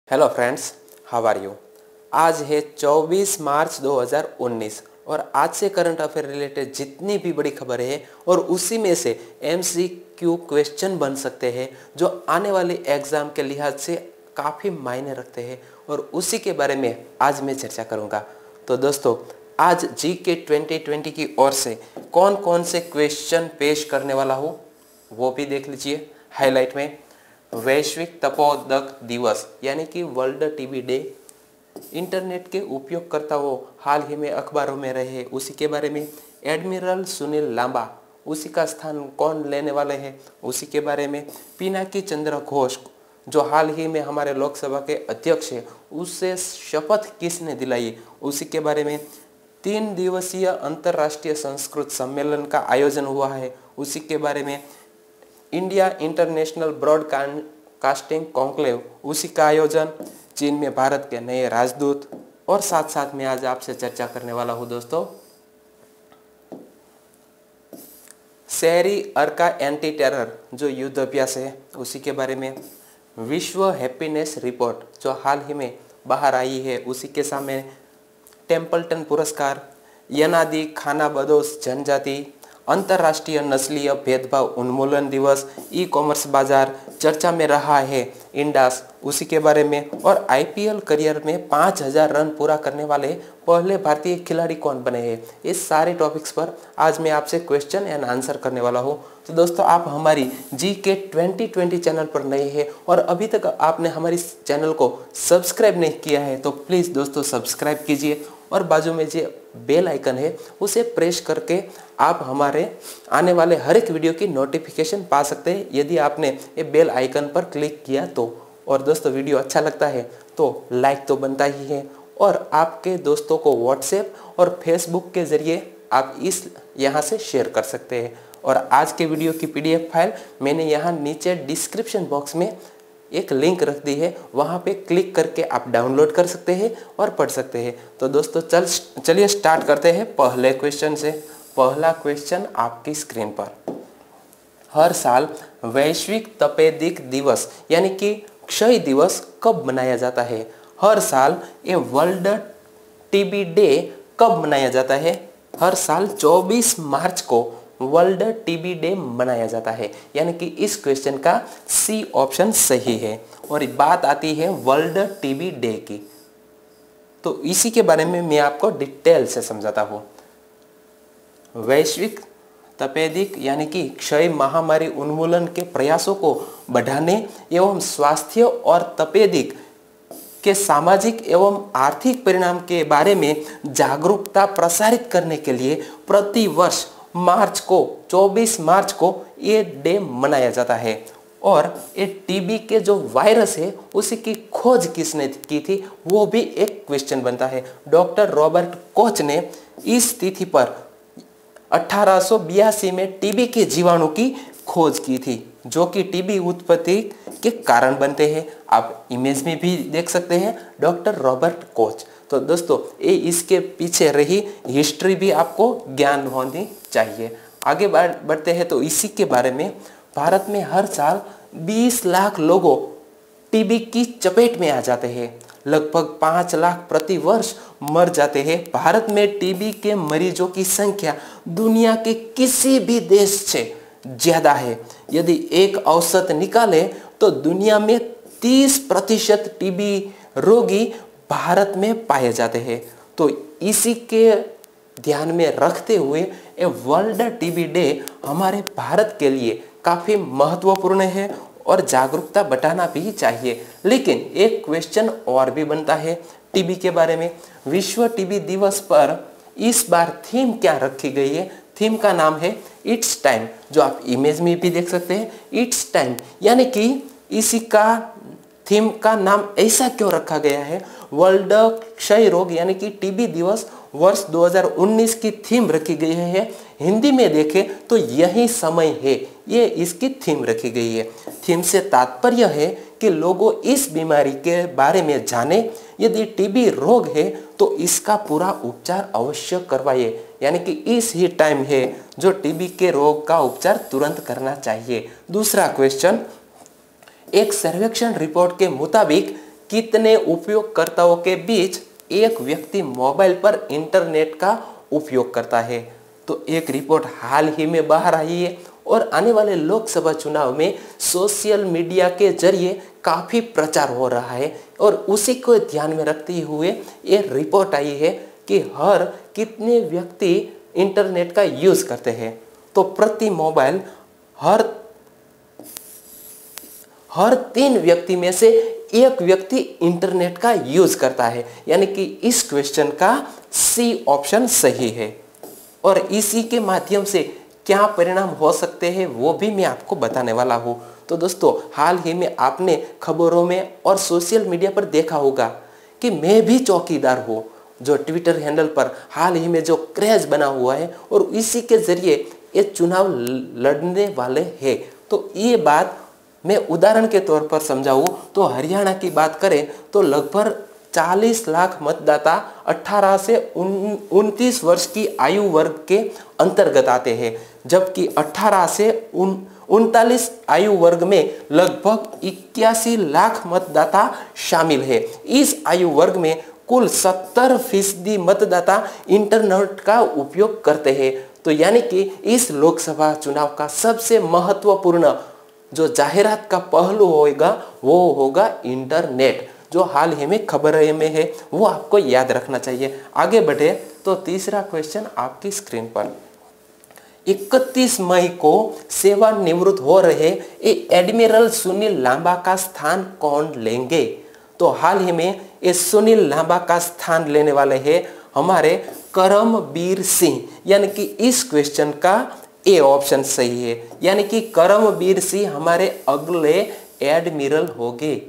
Hello friends, how are you. आज है 24 मार्च 2019 और आज से करंट अफेयर रिलेटेड जितनी भी बड़ी खबर है और उसी में से MCQ क्वेश्चन बन सकते हैं जो आने वाले एग्ज़ाम के लिहाज से काफ़ी मायने रखते हैं और उसी के बारे में आज मैं चर्चा करूंगा। तो दोस्तों, आज GK 2020 की ओर से कौन कौन से क्वेश्चन पेश करने वाला हूँ वो भी देख लीजिए हाईलाइट में। वैश्विक तपोदक दिवस यानी कि वर्ल्ड टीबी डे, इंटरनेट के उपयोगकर्ताओं हाल ही में अखबारों में रहे उसी के बारे में। एडमिरल सुनील लांबा, उसी का स्थान कौन लेने वाले हैं उसी के बारे में। पिनाकी चंद्र घोष जो हाल ही में हमारे लोकसभा के अध्यक्ष हैं, उससे शपथ किसने दिलाई उसी के बारे में। 3 दिवसीय अंतर्राष्ट्रीय संस्कृत सम्मेलन का आयोजन हुआ है उसी के बारे में। इंडिया इंटरनेशनल ब्रॉडकास्टिंग कॉन्क्लेव, उसी का आयोजन। चीन में भारत के नए राजदूत और साथ साथ में आज आपसे चर्चा करने वाला हूं दोस्तों शहरी अर्का एंटी टेरर जो युद्ध अभ्यास है उसी के बारे में। विश्व हैप्पीनेस रिपोर्ट जो हाल ही में बाहर आई है उसी के सामने। टेम्पल्टन पुरस्कार, यनादी खाना बदोश जनजाति, अंतर्राष्ट्रीय नस्लीय भेदभाव उन्मूलन दिवस, ई कॉमर्स बाजार, चर्चा में रहा है इंडास उसी के बारे में। और IPL करियर में 5000 रन पूरा करने वाले पहले भारतीय खिलाड़ी कौन बने हैं, इस सारे टॉपिक्स पर आज मैं आपसे क्वेश्चन एंड आंसर करने वाला हूं। तो दोस्तों, आप हमारी GK 2020 चैनल पर नए हैं और अभी तक आपने हमारी चैनल को सब्सक्राइब नहीं किया है तो प्लीज़ दोस्तों सब्सक्राइब कीजिए और बाजू में जो बेल आइकन है उसे प्रेस करके आप हमारे आने वाले हर एक वीडियो की नोटिफिकेशन पा सकते हैं यदि आपने ये बेल आइकन पर क्लिक किया तो। और दोस्तों, वीडियो अच्छा लगता है तो लाइक तो बनता ही है और आपके दोस्तों को व्हाट्सएप और फेसबुक के ज़रिए आप यहाँ से शेयर कर सकते हैं। और आज के वीडियो की PDF फाइल मैंने यहाँ नीचे डिस्क्रिप्शन बॉक्स में एक लिंक रख दी है, वहाँ पे क्लिक करके आप डाउनलोड कर सकते हैं और पढ़ सकते हैं। तो दोस्तों चलिए स्टार्ट करते हैं पहले क्वेश्चन से। पहला क्वेश्चन आपकी स्क्रीन पर। हर साल वैश्विक तपेदिक दिवस यानी कि क्षय दिवस कब मनाया जाता है? हर साल ये वर्ल्ड टीबी डे कब मनाया जाता है? हर साल 24 मार्च को वर्ल्ड टीबी डे मनाया जाता है, यानी कि इस क्वेश्चन का C ऑप्शन सही है। और बात आती है वर्ल्ड टीबी डे की, तो इसी के बारे में मैं आपको डिटेल से समझाता हूँ। वैश्विक तपेदिक यानी कि क्षय महामारी उन्मूलन के प्रयासों को बढ़ाने एवं स्वास्थ्य और तपेदिक के सामाजिक एवं आर्थिक परिणाम के बारे में जागरूकता प्रसारित करने के लिए प्रति वर्ष 24 मार्च को ये डे मनाया जाता है। और ये टीबी के जो वायरस है उसी की खोज किसने की थी वो भी एक क्वेश्चन बनता है। डॉक्टर रॉबर्ट कोच ने इस तिथि पर 1882 में टीबी के जीवाणु की खोज की थी जो कि टीबी उत्पत्ति के कारण बनते हैं। आप इमेज में भी देख सकते हैं डॉक्टर रॉबर्ट कोच। तो दोस्तों, ये इसके पीछे रही हिस्ट्री भी आपको ज्ञान होनी चाहिए। आगे बढ़ते हैं तो इसी के बारे में। भारत में हर साल 20 लाख लोगों टीबी की चपेट में आ जाते हैं। लगभग 5 लाख प्रति वर्ष मर जाते हैं। भारत में टीबी के मरीजों की संख्या दुनिया के किसी भी देश से ज्यादा है। यदि एक औसत निकाले तो दुनिया में 30% टीबी रोगी भारत में पाए जाते हैं। तो इसी के ध्यान में रखते हुए ये वर्ल्ड टीबी डे हमारे भारत के लिए काफ़ी महत्वपूर्ण है और जागरूकता बढ़ाना भी चाहिए। लेकिन एक क्वेश्चन और भी बनता है टीबी के बारे में। विश्व टीबी दिवस पर इस बार थीम क्या रखी गई है? थीम का नाम है इट्स टाइम, जो आप इमेज में भी देख सकते हैं इट्स टाइम। यानी कि इसी का थीम का नाम ऐसा क्यों रखा गया है? वर्ल्ड क्षय रोग यानी कि टीबी दिवस वर्ष 2019 की थीम रखी गई है। हिंदी में देखें तो यही समय है, ये इसकी थीम रखी गई है। थीम से तात्पर्य है कि लोगों इस बीमारी के बारे में जाने। यदि टीबी रोग है तो इसका पूरा उपचार अवश्य करवाइए, यानी कि इस ही टाइम है जो टीबी के रोग का उपचार तुरंत करना चाहिए। दूसरा क्वेश्चन, एक सर्वेक्षण रिपोर्ट के मुताबिक कितने उपयोगकर्ताओं के बीच एक व्यक्ति मोबाइल पर इंटरनेट का उपयोग करता है। तो एक रिपोर्ट हाल ही में बाहर आई है और आने वाले लोकसभा चुनाव में सोशल मीडिया के जरिए काफ़ी प्रचार हो रहा है और उसी को ध्यान में रखते हुए ये रिपोर्ट आई है कि हर कितने व्यक्ति इंटरनेट का यूज़ करते हैं। तो प्रति मोबाइल हर 3 व्यक्ति में से एक व्यक्ति इंटरनेट का यूज करता है, यानी कि इस क्वेश्चन का सी ऑप्शन सही है। और इसी के माध्यम से क्या परिणाम हो सकते हैं वो भी मैं आपको बताने वाला हूँ। तो दोस्तों, हाल ही में आपने खबरों में और सोशल मीडिया पर देखा होगा कि मैं भी चौकीदार हूँ, जो ट्विटर हैंडल पर हाल ही में जो क्रेज बना हुआ है और इसी के जरिए ये चुनाव लड़ने वाले हैं। तो ये बात मैं उदाहरण के तौर पर समझाऊं तो हरियाणा की बात करें तो लगभग 40 लाख मतदाता 18 से 29 वर्ष की आयु वर्ग के अंतर्गत आते हैं, जबकि 18 से 39 आयु वर्ग में लगभग 81 लाख मतदाता शामिल है। इस आयु वर्ग में कुल 70% मतदाता इंटरनेट का उपयोग करते हैं। तो यानी कि इस लोकसभा चुनाव का सबसे महत्वपूर्ण जो जाहिरात का पहलू होगा वो होगा इंटरनेट, जो हाल ही में खबर में है, वो आपको याद रखना चाहिए। आगे बढ़े तो तीसरा क्वेश्चन आपकी स्क्रीन पर। 31 मई को सेवानिवृत्त हो रहे एडमिरल सुनील लांबा का स्थान कौन लेंगे? तो हाल ही में ये सुनील लांबा का स्थान लेने वाले हैं हमारे करमबीर सिंह, यानी कि इस क्वेश्चन का ए ऑप्शन सही है, यानी कि करमबीर सिंह हमारे अगले एडमिरल होंगे।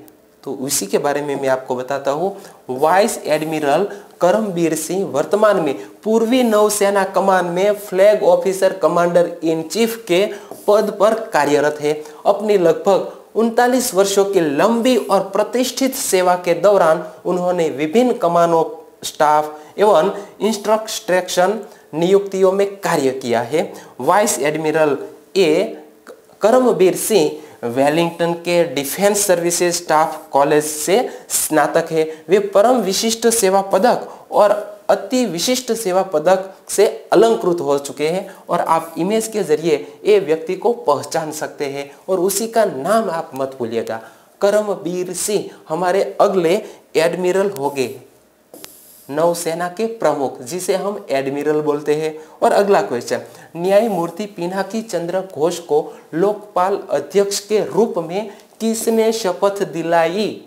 तो उसी के बारे में मैं आपको बताता हूँ। वाइस एडमिरल करमबीर सिंह वर्तमान में पूर्वी नौसेना कमान में flag officer commander in chief के पद पर कार्यरत है। अपनी लगभग 39 वर्षों की लंबी और प्रतिष्ठित सेवा के दौरान उन्होंने विभिन्न कमानों, स्टाफ एवं इंस्ट्रक्शन नियुक्तियों में कार्य किया है। Vice admiral Karambir Singh Wellington के डिफेंस सर्विसेज स्टाफ कॉलेज से स्नातक है। वे परम विशिष्ट सेवा पदक और अति विशिष्ट सेवा पदक से अलंकृत हो चुके हैं और आप इमेज के जरिए ये व्यक्ति को पहचान सकते हैं और उसी का नाम आप मत भूलिएगा। करमबीर सिंह हमारे अगले एडमिरल होंगे, नौसेना के प्रमुख, जिसे हम एडमिरल बोलते हैं। और अगला क्वेश्चन, न्यायमूर्ति पिनाकी चंद्र घोष को लोकपाल अध्यक्ष के रूप में किसने शपथ दिलाई?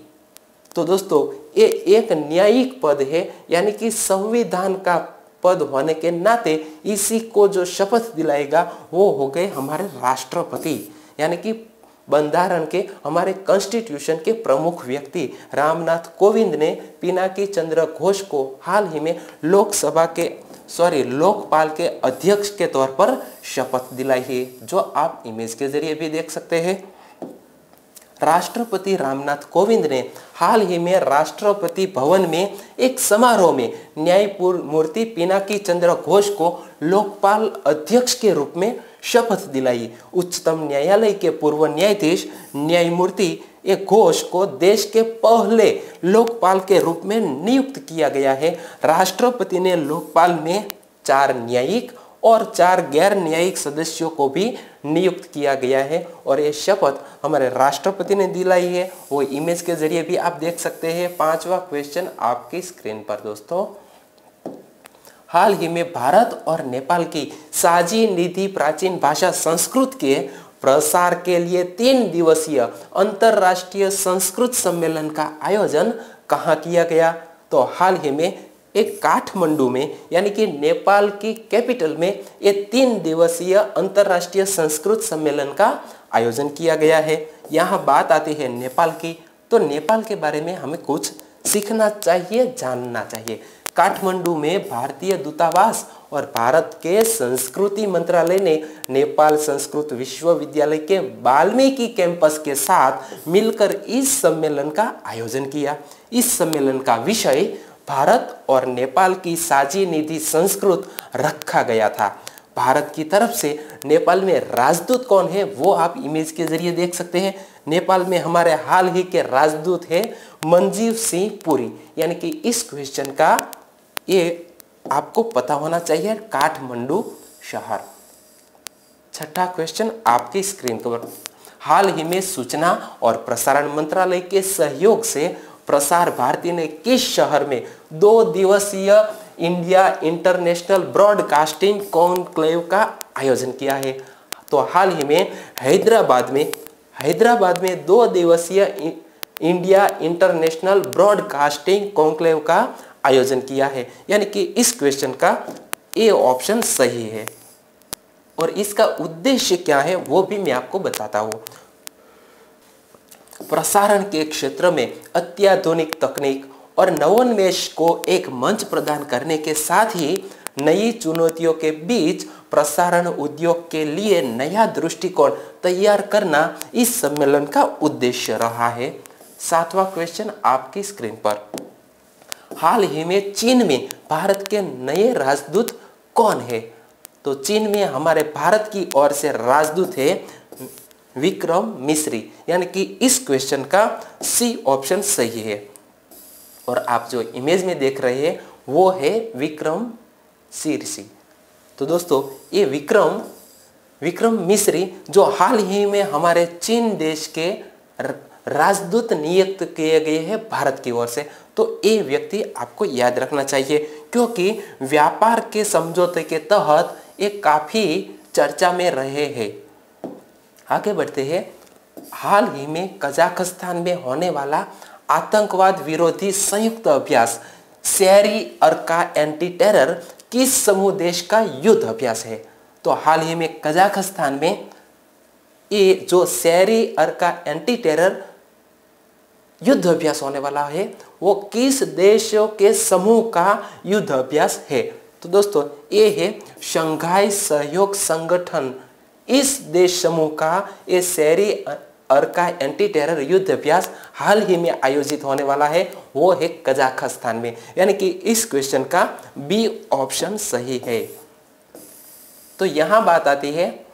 तो दोस्तों, ये एक न्यायिक पद है, यानी कि संविधान का पद होने के नाते इसी को जो शपथ दिलाएगा वो हो गए हमारे राष्ट्रपति, यानी कि बंधारण के हमारे कॉन्स्टिट्यूशन के प्रमुख व्यक्ति रामनाथ कोविंद ने पिनाकी चंद्र घोष को हाल ही में लोकपाल के अध्यक्ष के तौर पर शपथ दिलाई है, जो आप इमेज के जरिए भी देख सकते हैं। राष्ट्रपति रामनाथ कोविंद ने हाल ही में राष्ट्रपति भवन में एक समारोह में न्यायमूर्ति पिनाकी चंद्र घोष को लोकपाल अध्यक्ष के रूप में शपथ दिलाई। उच्चतम न्यायालय के पूर्व न्यायाधीश न्यायमूर्ति घोष को देश के पहले लोकपाल के रूप में नियुक्त किया गया है। राष्ट्रपति ने लोकपाल में 4 न्यायिक और 4 गैर न्यायिक सदस्यों को भी नियुक्त किया गया है और ये शपथ हमारे राष्ट्रपति ने दिलाई है, वो इमेज के जरिए भी आप देख सकते हैं। 5वां क्वेश्चन आपकी स्क्रीन पर दोस्तों। हाल ही में भारत और नेपाल की साझी नीति प्राचीन भाषा संस्कृत के प्रसार के लिए 3 दिवसीय अंतरराष्ट्रीय संस्कृत सम्मेलन का आयोजन कहाँ किया गया? तो हाल ही में एक काठमांडू में, यानी कि नेपाल की कैपिटल में ये 3 दिवसीय अंतरराष्ट्रीय संस्कृत सम्मेलन का आयोजन किया गया है। यहाँ बात आती है नेपाल की, तो नेपाल के बारे में हमें कुछ सीखना चाहिए, जानना चाहिए। काठमांडू में भारतीय दूतावास और भारत के संस्कृति मंत्रालय ने नेपाल संस्कृत विश्वविद्यालय के वाल्मीकि कैंपस के साथ मिलकर इस सम्मेलन का आयोजन किया। इस सम्मेलन का विषय भारत और नेपाल की साझी नीति संस्कृत रखा गया था। भारत की तरफ से नेपाल में राजदूत कौन है वो आप इमेज के जरिए देख सकते हैं। नेपाल में हमारे हाल ही के राजदूत है मंजीव सिंह पुरी, यानी कि इस क्वेश्चन का ये आपको पता होना चाहिए, काठमांडू शहर। छठा क्वेश्चन आपकी स्क्रीन पर, हाल ही में सूचना और प्रसारण मंत्रालय के सहयोग से प्रसार भारती ने किस शहर में 2 दिवसीय इंडिया इंटरनेशनल ब्रॉडकास्टिंग कॉन्क्लेव का आयोजन किया है? तो हाल ही में हैदराबाद में 2 दिवसीय इंडिया इंटरनेशनल ब्रॉडकास्टिंग कॉन्क्लेव का आयोजन किया है, यानी कि इस क्वेश्चन का ए ऑप्शन सही है। और इसका उद्देश्य क्या है वो भी मैं आपको बताता हूं। प्रसारण के क्षेत्र में अत्याधुनिक तकनीक और नवोन्मेष को एक मंच प्रदान करने के साथ ही नई चुनौतियों के बीच प्रसारण उद्योग के लिए नया दृष्टिकोण तैयार करना इस सम्मेलन का उद्देश्य रहा है। 7वां क्वेश्चन आपकी स्क्रीन पर, हाल ही में चीन में भारत के नए राजदूत कौन है? तो चीन में हमारे भारत की ओर से राजदूत है विक्रम मिश्री, यानी कि इस क्वेश्चन का सी ऑप्शन सही है। और आप जो इमेज में देख रहे हैं वो है विक्रम शीर्षी। तो दोस्तों ये विक्रम मिश्री जो हाल ही में हमारे चीन देश के राजदूत नियुक्त किए गए हैं भारत की ओर से, तो ये व्यक्ति आपको याद रखना चाहिए, क्योंकि व्यापार के समझौते के तहत ये काफी चर्चा में रहे हैं। आगे बढ़ते हैं। हाल ही में कजाकिस्तान में होने वाला आतंकवाद विरोधी संयुक्त अभ्यास शहरी अर्का एंटी टेरर किस समूह देश का युद्ध अभ्यास है? तो हाल ही में कजाकिस्तान में ये जो शहरी अर्का एंटी टेरर युद्ध अभ्यास होने वाला है वो किस देशों के समूह का युद्ध अभ्यास है? तो दोस्तों ये है शंघाई सहयोग संगठन, इस देश समूह का ये शहरी अर्का एंटी टेरर युद्ध अभ्यास हाल ही में आयोजित होने वाला है, वो है कजाकिस्तान में, यानी कि इस क्वेश्चन का बी ऑप्शन सही है। तो यहां बात आती है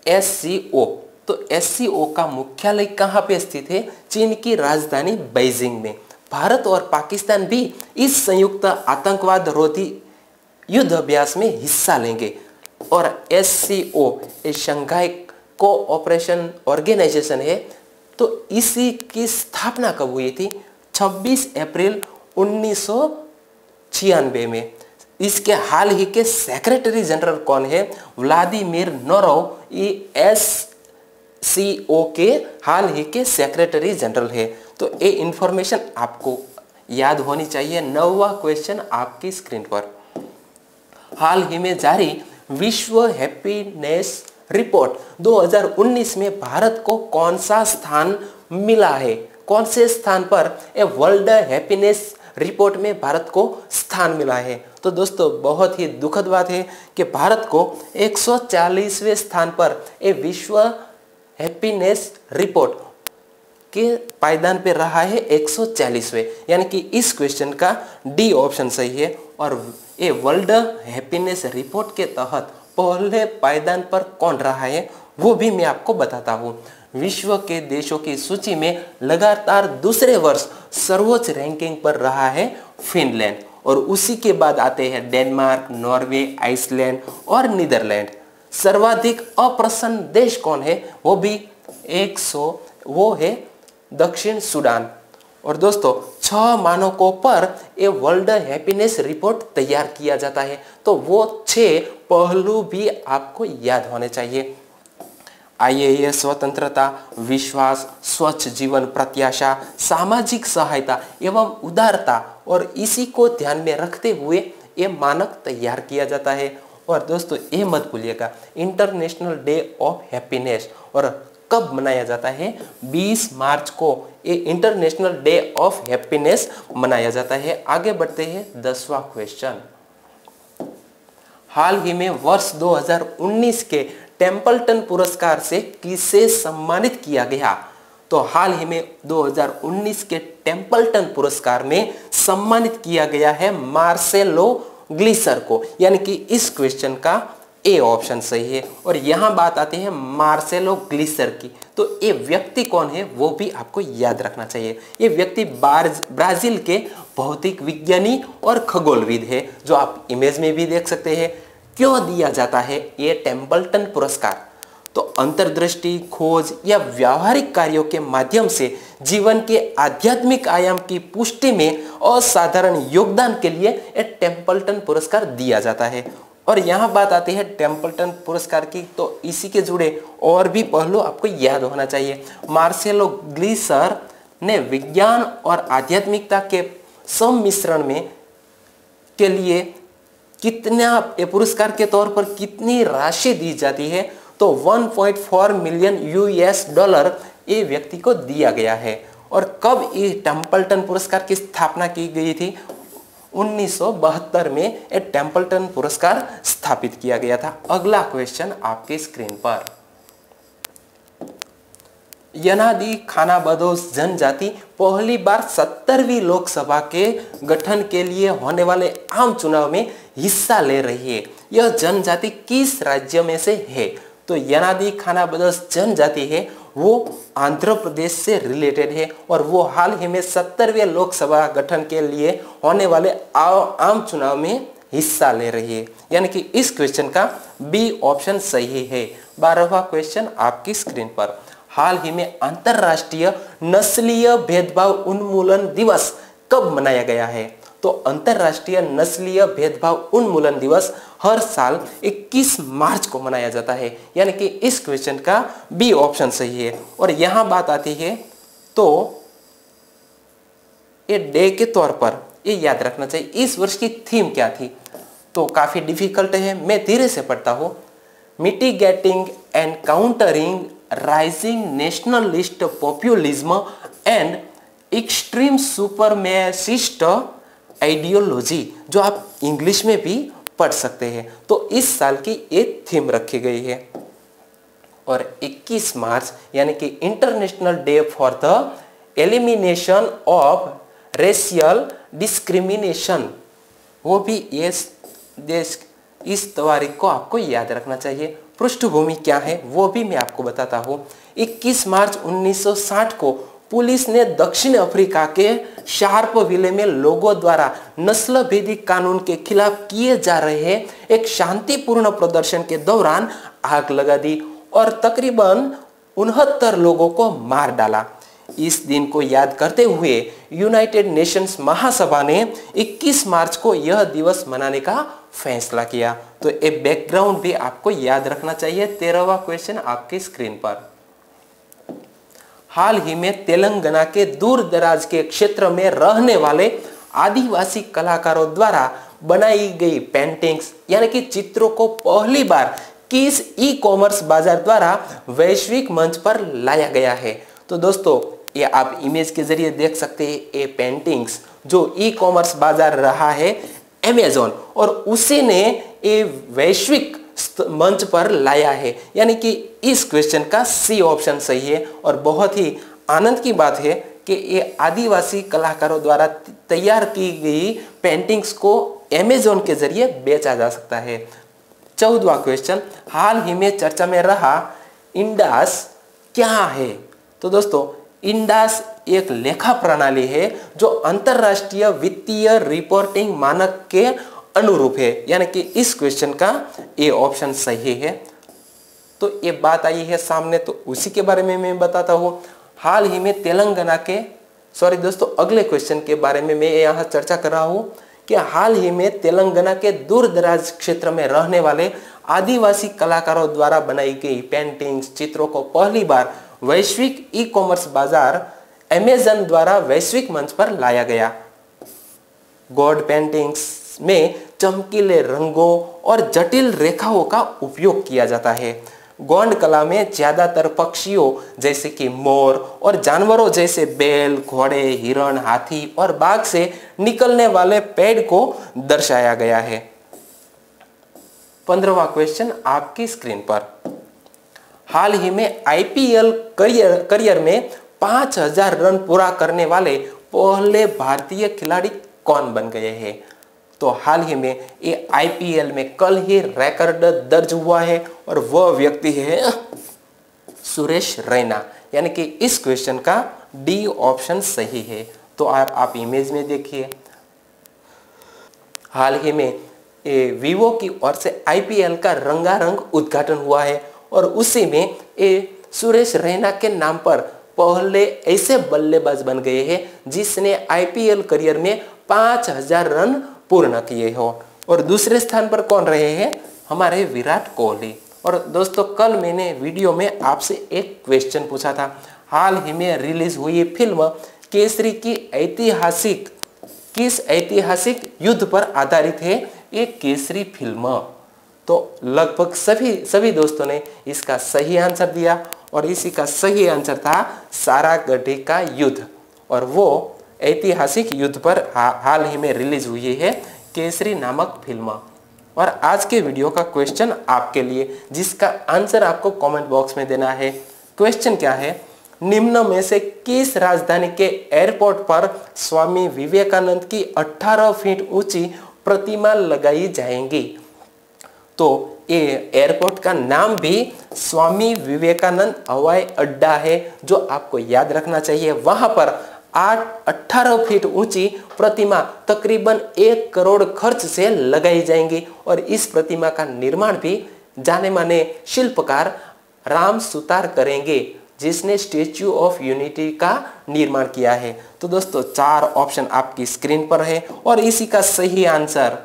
SCO। तो SCO का मुख्यालय कहां पे स्थित है? चीन की राजधानी बीजिंग में। भारत और पाकिस्तान भी इस संयुक्त आतंकवाद रोधी युद्ध अभ्यास में हिस्सा लेंगे। और SCO शंघाई कोऑपरेशन ऑर्गेनाइजेशन है, तो इसी की स्थापना कब हुई थी? 26 अप्रैल 1996 में। इसके हाल ही के सेक्रेटरी जनरल कौन है? व्लादिमीर नोरोव SCO के हाल ही के सेक्रेटरी जनरल है। तो ये इंफॉर्मेशन आपको याद होनी चाहिए। 9वां क्वेश्चन आपकी स्क्रीन पर, हाल ही में जारी विश्व हैप्पीनेस रिपोर्ट 2019 में भारत को कौन सा स्थान मिला है? कौन से स्थान पर ए वर्ल्ड हैप्पीनेस रिपोर्ट में भारत को स्थान मिला है? तो दोस्तों बहुत ही दुखद बात है कि भारत को 140वें स्थान पर ए विश्व हैप्पीनेस रिपोर्ट के पायदान पे रहा है 140वें, यानी कि इस क्वेश्चन का डी ऑप्शन सही है। और ये वर्ल्ड हैप्पीनेस रिपोर्ट के तहत पहले पायदान पर कौन रहा है वो भी मैं आपको बताता हूँ। विश्व के देशों की सूची में लगातार दूसरे वर्ष सर्वोच्च रैंकिंग पर रहा है फिनलैंड, और उसी के बाद आते हैं डेनमार्क, नॉर्वे, आइसलैंड और नीदरलैंड। सर्वाधिक अप्रसन्न देश कौन है? वो भी 100, वो है दक्षिण सूडान। और दोस्तों 6 मानकों पर ये वर्ल्ड हैप्पीनेस रिपोर्ट तैयार किया जाता है, तो वो 6 पहलू भी आपको याद होने चाहिए। IAS स्वतंत्रता, विश्वास, स्वच्छ जीवन प्रत्याशा, सामाजिक सहायता एवं उदारता, और इसी को ध्यान में रखते हुए ये मानक तैयार किया जाता है। और दोस्तों ये मत भूलिएगा इंटरनेशनल डे ऑफ हैप्पीनेस और कब मनाया जाता है? 20 मार्च को ये इंटरनेशनल डे ऑफ हैप्पीनेस मनाया जाता है। आगे बढ़ते हैं 10वां क्वेश्चन, हाल ही में वर्ष 2019 के टेम्पल्टन पुरस्कार से किसे सम्मानित किया गया? तो हाल ही में 2019 के टेम्पल्टन पुरस्कार में सम्मानित किया गया है मार्सेलो ग्लिसर को, यानी कि इस क्वेश्चन का ए ऑप्शन सही है। और यहाँ बात आती है मार्सेलो ग्लिसर की, तो ये व्यक्ति कौन है वो भी आपको याद रखना चाहिए। ये व्यक्ति ब्राजील के भौतिक विज्ञानी और खगोलविद है, जो आप इमेज में भी देख सकते हैं। क्यों दिया जाता है ये टेम्पल्टन पुरस्कार? तो अंतर्दृष्टि, खोज या व्यावहारिक कार्यों के माध्यम से जीवन के आध्यात्मिक आयाम की पुष्टि में असाधारण योगदान के लिए एक टेम्पल्टन पुरस्कार दिया जाता है। और यहाँ बात आती है टेम्पल्टन पुरस्कार की, तो इसी के जुड़े और भी पहलू आपको याद होना चाहिए। मार्सेलो ग्लिसर ने विज्ञान और आध्यात्मिकता के सम्मिश्रण में के लिए कितना पुरस्कार के तौर पर कितनी राशि दी जाती है? तो 1.4 मिलियन $US ये व्यक्ति को दिया गया है। और कब ये टेम्पल्टन पुरस्कार की स्थापना की गई थी? 1972 में ये टेम्पल्टन पुरस्कार स्थापित किया गया था। अगला क्वेश्चन आपके स्क्रीन पर, यनादी खानाबदोश जनजाति पहली बार 70वीं लोकसभा के गठन के लिए होने वाले आम चुनाव में हिस्सा ले रही है। यह जनजाति किस राज्य में से है? तो यनादी खानाबदोश जनजाति है वो आंध्र प्रदेश से रिलेटेड है और वो हाल ही में 70वें लोकसभा गठन के लिए होने वाले आम चुनाव में हिस्सा ले रही है। यानी कि इस क्वेश्चन का बी ऑप्शन सही है। 12वां क्वेश्चन आपकी स्क्रीन पर, हाल ही में अंतरराष्ट्रीय नस्लीय भेदभाव उन्मूलन दिवस कब मनाया गया है? तो अंतरराष्ट्रीय नस्लीय भेदभाव उन्मूलन दिवस हर साल 21 मार्च को मनाया जाता है। यानी कि इस क्वेश्चन का बी ऑप्शन सही है। और यहां बात आती है तो ये डे के तौर पर ये याद रखना चाहिए। इस वर्ष की थीम क्या थी? तो काफी डिफिकल्ट है, मैं धीरे से पढ़ता हूं। Mitigating and countering rising nationalist populism and extreme supremacist ideology, जो आप इंग्लिश में भी पढ़ सकते हैं। तो इस साल की एक थीम रखी गई है। और 21 मार्च यानी कि international day for the elimination of racial discrimination, वो भी इस तारीख को आपको याद रखना चाहिए। पृष्ठभूमि क्या है वो भी मैं आपको बताता हूँ। 21 मार्च 1960 को पुलिस ने दक्षिण अफ्रीका के शार्पविले में लोगों द्वारा नस्ल भेदी कानून के खिलाफ किए जा रहे एक शांतिपूर्ण प्रदर्शन के दौरान आग लगा दी और तकरीबन 69 लोगों को मार डाला। इस दिन को याद करते हुए यूनाइटेड नेशंस महासभा ने 21 मार्च को यह दिवस मनाने का फैसला किया। तो एक बैकग्राउंड भी आपको याद रखना चाहिए। 13वां क्वेश्चन आपकी स्क्रीन पर, हाल ही में तेलंगाना के दूर दराज के क्षेत्र में रहने वाले आदिवासी कलाकारों द्वारा बनाई गई पेंटिंग्स यानी कि चित्रों को पहली बार किस ई कॉमर्स बाजार द्वारा वैश्विक मंच पर लाया गया है? तो दोस्तों ये आप इमेज के जरिए देख सकते हैं। ये पेंटिंग्स जो ई कॉमर्स बाजार रहा है अमेज़न, और उसी ने ये वैश्विक मंच पर लाया है। यानी कि इस क्वेश्चन का सी ऑप्शन सही है। और बहुत ही आनंद की बात है कि ये आदिवासी कलाकारों द्वारा तैयार की गई पेंटिंग्स को अमेज़न के जरिए बेचा जा सकता है। 14वां क्वेश्चन, हाल ही में चर्चा में रहा इंडास क्या है? तो दोस्तों इंडास एक लेखा प्रणाली है जो अंतरराष्ट्रीय वित्तीय रिपोर्टिंग मानक के अनुरूप है। यानी कि इस क्वेश्चन का ए ऑप्शन सही है। तो ये बात आई है सामने, तो उसी के बारे में मैं बताता हूँ। हाल ही में तेलंगाना के अगले क्वेश्चन के बारे में मैं यहाँ चर्चा कर रहा हूँ कि हाल ही में तेलंगाना के दूर दराज क्षेत्र में रहने वाले आदिवासी कलाकारों द्वारा बनाई गई पेंटिंग्स चित्रों को पहली बार वैश्विक ई कॉमर्स बाजार अमेज़न द्वारा वैश्विक मंच पर लाया गया। गॉड पेंटिंग्स में चमकीले रंगों और जटिल रेखाओं का उपयोग किया जाता है। गोंड कला में ज्यादातर पक्षियों जैसे कि मोर और जानवरों जैसे बैल, घोड़े, हिरण, हाथी और बाघ से निकलने वाले पेड़ को दर्शाया गया है। 15वां क्वेश्चन आपकी स्क्रीन पर, हाल ही में आईपीएल करियर में 5000 रन पूरा करने वाले पहले भारतीय खिलाड़ी कौन बन गए हैं? तो हाल ही में ये आईपीएल में कल ही रिकॉर्ड दर्ज हुआ है और वह व्यक्ति है सुरेश रैना, यानी कि इस क्वेश्चन का डी ऑप्शन सही है। तो आप इमेज में देखिए, हाल ही में वीवो की ओर से आईपीएल का रंगारंग उद्घाटन हुआ है और उसी में सुरेश रैना के नाम पर पहले ऐसे बल्लेबाज बन गए हैं जिसने आईपीएल करियर में 5000 रन पूर्ण किए हो। और दूसरे स्थान पर कौन रहे हैं? हमारे विराट कोहली। और दोस्तों कल मैंने वीडियो में आपसे एक क्वेश्चन पूछा था, हाल ही में रिलीज हुई फिल्म केसरी की किस ऐतिहासिक युद्ध पर आधारित है ये केसरी फिल्म? तो लगभग सभी दोस्तों ने इसका सही आंसर दिया और इसी का सही आंसर था सारागढ़ी का युद्ध, और वो ऐतिहासिक युद्ध पर हाल ही में रिलीज हुई है केसरी नामक फिल्म। और आज के वीडियो का क्वेश्चन आपके लिए, जिसका आंसर आपको कमेंट बॉक्स में देना है। क्वेश्चन क्या है? निम्न में से किस राजधानी के एयरपोर्ट पर स्वामी विवेकानंद की 18 फीट ऊंची प्रतिमा लगाई जाएंगी? तो ये एयरपोर्ट का नाम भी स्वामी विवेकानंद हवाई अड्डा है, जो आपको याद रखना चाहिए। वहां पर 18 फीट ऊंची प्रतिमा तकरीबन 1 करोड़ खर्च से लगाई जाएंगी और इस प्रतिमा का निर्माण भी जाने माने शिल्पकार राम सुतार करेंगे, जिसने स्टैच्यू ऑफ यूनिटी का निर्माण किया है। तो दोस्तों 4 ऑप्शन आपकी स्क्रीन पर है और इसी का सही आंसर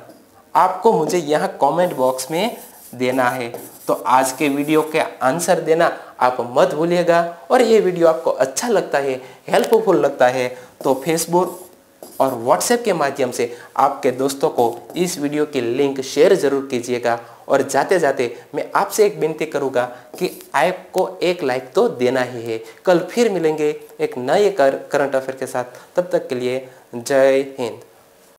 आपको मुझे यहाँ कमेंट बॉक्स में देना है। तो आज के वीडियो के आंसर देना आप मत भूलिएगा। और ये वीडियो आपको अच्छा लगता है, हेल्पफुल लगता है, तो फेसबुक और व्हाट्सएप के माध्यम से आपके दोस्तों को इस वीडियो की लिंक शेयर जरूर कीजिएगा। और जाते जाते मैं आपसे एक विनती करूंगा कि आपको एक लाइक तो देना ही है। कल फिर मिलेंगे एक नए करंट अफेयर के साथ, तब तक के लिए जय हिंद।